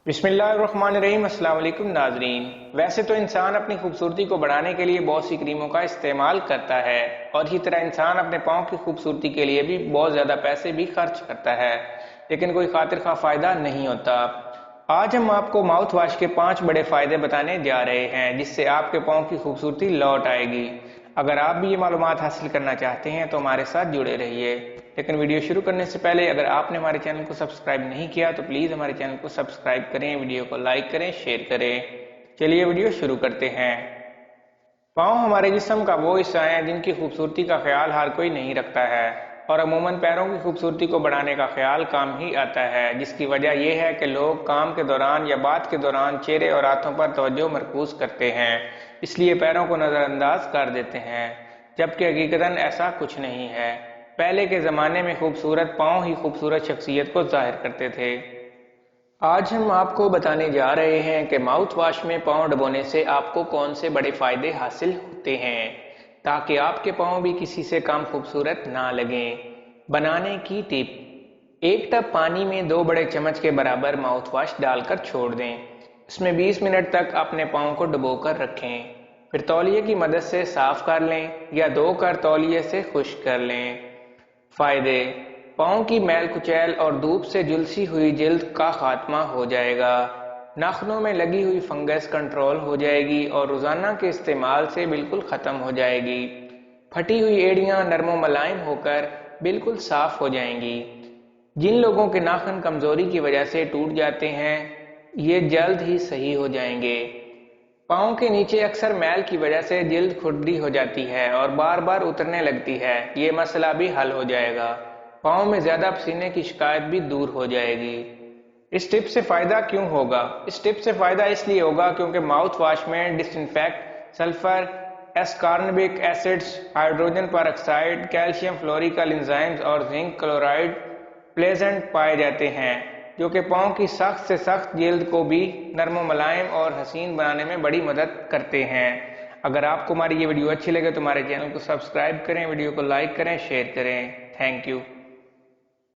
بسم اللہ الرحمن الرحیم۔ السلام علیکم ناظرین۔ ویسے تو انسان اپنی خوبصورتی کو بڑھانے کے لیے بہت سی کریموں کا استعمال کرتا ہے، اور اسی طرح انسان اپنے پاؤں کی خوبصورتی کے لیے بھی بہت زیادہ پیسے بھی خرچ کرتا ہے، لیکن کوئی خاطر خواہ فائدہ نہیں ہوتا۔ آج ہم آپ کو ماؤتھ واش کے 5 بڑے فائدے بتانے جا رہے ہیں، جس سے آپ کے پاؤں کی خوبصورتی لوٹ آئے گی۔ اگر آپ بھی یہ معلومات حاصل کرنا چاہتے ہیں تو ہمارے ساتھ جڑے رہیے۔ لیکن ویڈیو شروع کرنے سے پہلے اگر آپ نے ہمارے چینل کو سبسکرائب نہیں کیا تو پلیز ہمارے چینل کو سبسکرائب کریں، ویڈیو کو لائک کریں، شیئر کریں۔ چلیے ویڈیو شروع کرتے ہیں۔ پاؤں ہمارے جسم کا وہ حصہ ہیں جن کی خوبصورتی کا خیال ہر کوئی نہیں رکھتا ہے، اور عموماً پیروں کی خوبصورتی کو بڑھانے کا خیال کام ہی آتا ہے، جس کی وجہ یہ ہے کہ لوگ کام کے دوران یا بات کے دوران چہرے اور ہاتھوں پر توجہ مرکوز کرتے ہیں، اس لیے پیروں کو نظر انداز کر دیتے ہیں، جبکہ حقیقتاً ایسا کچھ نہیں ہے۔ پہلے کے زمانے میں خوبصورت پاؤں ہی خوبصورت شخصیت کو ظاہر کرتے تھے۔ آج ہم آپ کو بتانے جا رہے ہیں کہ ماؤتھ واش میں پاؤں ڈبونے سے آپ کو کون سے بڑے فائدے حاصل ہوتے ہیں، تاکہ آپ کے پاؤں بھی کسی سے کم خوبصورت نہ لگیں۔ بنانے کی ٹپ: ایک ٹب پانی میں 2 بڑے چمچ کے برابر ماؤتھ واش ڈال کر چھوڑ دیں، اس میں 20 منٹ تک اپنے پاؤں کو ڈبو کر رکھیں، پھر تولیے کی مدد سے صاف کر لیں یا دھو کر تولیے سے خشک کر لیں۔ فائدے: پاؤں کی میل کچیل اور دھوپ سے جھلسی ہوئی جلد کا خاتمہ ہو جائے گا، ناخنوں میں لگی ہوئی فنگس کنٹرول ہو جائے گی اور روزانہ کے استعمال سے بالکل ختم ہو جائے گی۔ پھٹی ہوئی ایڑیاں نرم و ملائم ہو کر بالکل صاف ہو جائیں گی۔ جن لوگوں کے ناخن کمزوری کی وجہ سے ٹوٹ جاتے ہیں، یہ جلد ہی صحیح ہو جائیں گے۔ پاؤں کے نیچے اکثر میل کی وجہ سے جلد کھردری ہو جاتی ہے اور بار بار اترنے لگتی ہے، یہ مسئلہ بھی حل ہو جائے گا۔ پاؤں میں زیادہ پسینے کی شکایت بھی دور ہو جائے گی۔ اس ٹپ سے فائدہ کیوں ہوگا؟ اس ٹپ سے فائدہ اس لیے ہوگا کیونکہ ماؤتھ واش میں ڈس انفیکٹ، سلفر، ایسکاربک ایسڈز، ہائیڈروجن پر آکسائڈ، کیلشیم فلوریکل انزائمز اور زنک کلورائڈ پلیزنٹ پائے جاتے ہیں، جو کہ پاؤں کی سخت سے سخت جلد کو بھی نرم و ملائم اور حسین بنانے میں بڑی مدد کرتے ہیں۔ اگر آپ کو ہماری یہ ویڈیو اچھی لگے تو ہمارے چینل کو سبسکرائب کریں، ویڈیو کو لائک کریں، شیئر کریں۔ Thank you.